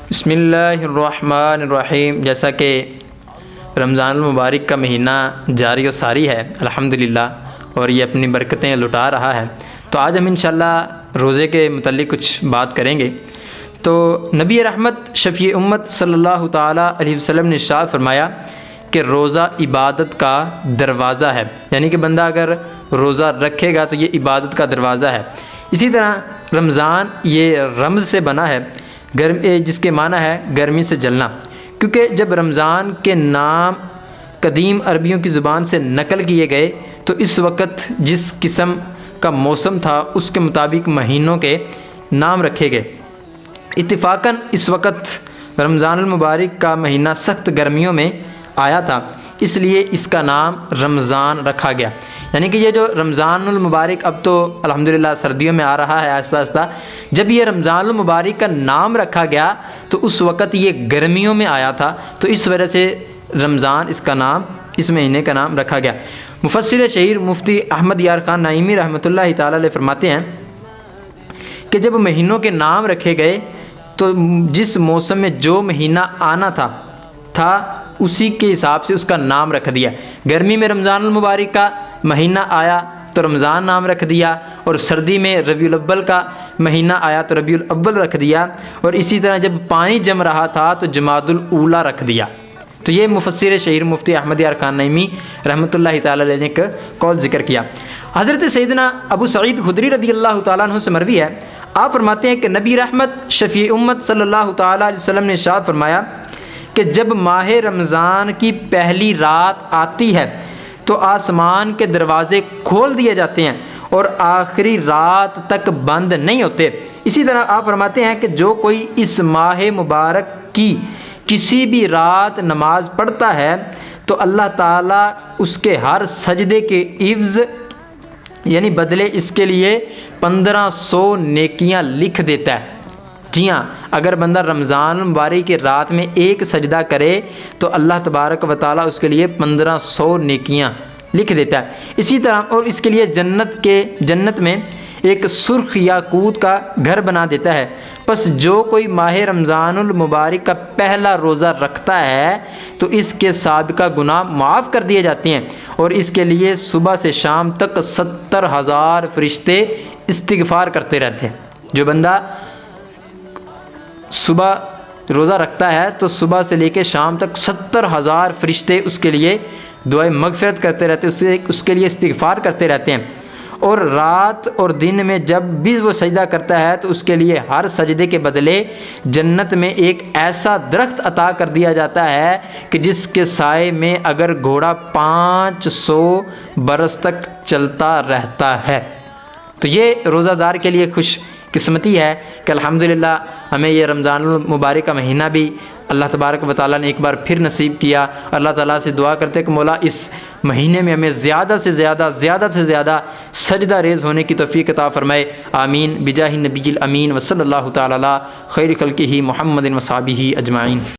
بسم اللہ الرحمن الرحیم۔ جیسا کہ رمضان المبارک کا مہینہ جاری و ساری ہے الحمدللہ، اور یہ اپنی برکتیں لٹا رہا ہے، تو آج ہم انشاءاللہ روزے کے متعلق کچھ بات کریں گے۔ تو نبی رحمت شفیع امت صلی اللہ تعالیٰ علیہ وسلم نے ارشاد فرمایا کہ روزہ عبادت کا دروازہ ہے، یعنی کہ بندہ اگر روزہ رکھے گا تو یہ عبادت کا دروازہ ہے۔ اسی طرح رمضان یہ رمز سے بنا ہے، جس کے معنی ہے گرمی سے جلنا، کیونکہ جب رمضان کے نام قدیم عربیوں کی زبان سے نقل کیے گئے تو اس وقت جس قسم کا موسم تھا اس کے مطابق مہینوں کے نام رکھے گئے۔ اتفاقاً اس وقت رمضان المبارک کا مہینہ سخت گرمیوں میں آیا تھا، اس لیے اس کا نام رمضان رکھا گیا۔ یعنی کہ یہ جو رمضان المبارک اب تو الحمدللہ سردیوں میں آ رہا ہے آہستہ آہستہ، جب یہ رمضان المبارک کا نام رکھا گیا تو اس وقت یہ گرمیوں میں آیا تھا، تو اس وجہ سے رمضان اس مہینے کا نام رکھا گیا۔ مفسر شہیر مفتی احمد یار خان نعیمی رحمۃ اللہ تعالیٰ علیہ فرماتے ہیں کہ جب مہینوں کے نام رکھے گئے تو جس موسم میں جو مہینہ آنا تھا اسی کے حساب سے اس کا نام رکھ دیا۔ گرمی میں رمضان المبارک کا مہینہ آیا تو رمضان نام رکھ دیا، اور سردی میں ربیع الاول کا مہینہ آیا تو ربیع الاول رکھ دیا، اور اسی طرح جب پانی جم رہا تھا تو جمادی الاولیٰ رکھ دیا۔ تو یہ مفسر شہیر مفتی احمد یار خان نعیمی رحمۃ اللہ تعالیٰ علیہ نے ایک قول ذکر کیا۔ حضرت سیدنا ابو سعید خدری رضی اللہ تعالیٰ عنہ سے مروی ہے، آپ فرماتے ہیں کہ نبی رحمت شفیع امت صلی اللہ تعالیٰ علیہ وسلم نے ارشاد فرمایا کہ جب ماہ رمضان کی پہلی رات آتی ہے تو آسمان کے دروازے کھول دیے جاتے ہیں اور آخری رات تک بند نہیں ہوتے۔ اسی طرح آپ فرماتے ہیں کہ جو کوئی اس ماہ مبارک کی کسی بھی رات نماز پڑھتا ہے تو اللہ تعالیٰ اس کے ہر سجدے کے عوض یعنی بدلے اس کے لیے 1500 نیکیاں لکھ دیتا ہے۔ جی ہاں، اگر بندہ رمضان مبارک کی رات میں ایک سجدہ کرے تو اللہ تبارک و تعالیٰ اس کے لیے 1500 نیکیاں لکھ دیتا ہے۔ اسی طرح اور اس کے لیے جنت میں ایک سرخ یاقوت کا گھر بنا دیتا ہے۔ پس جو کوئی ماہ رمضان المبارک کا پہلا روزہ رکھتا ہے تو اس کے سابقہ گناہ معاف کر دیے جاتے ہیں، اور اس کے لیے صبح سے شام تک 70,000 فرشتے استغفار کرتے رہتے ہیں۔ جو بندہ صبح روزہ رکھتا ہے تو صبح سے لے کے شام تک 70,000 فرشتے اس کے لیے دعائے مغفرت کرتے رہتے ہیں، اس کے لیے استغفار کرتے رہتے ہیں۔ اور رات اور دن میں جب بھی وہ سجدہ کرتا ہے تو اس کے لیے ہر سجدے کے بدلے جنت میں ایک ایسا درخت عطا کر دیا جاتا ہے کہ جس کے سائے میں اگر گھوڑا 500 برس تک چلتا رہتا ہے۔ تو یہ روزہ دار کے لیے خوش قسمتی ہے کہ الحمدللہ ہمیں یہ رمضان المبارک کا مہینہ بھی اللہ تبارک و تعالیٰ نے ایک بار پھر نصیب کیا۔ اللہ تعالیٰ سے دعا کرتے کہ مولا اس مہینے میں ہمیں زیادہ سے زیادہ سجدہ ریز ہونے کی توفیق عطا فرمائے، آمین بجاہ نبی الامین وصلی اللہ تعالیٰ علی خیر خلقہ محمد و صحبہ اجمعین۔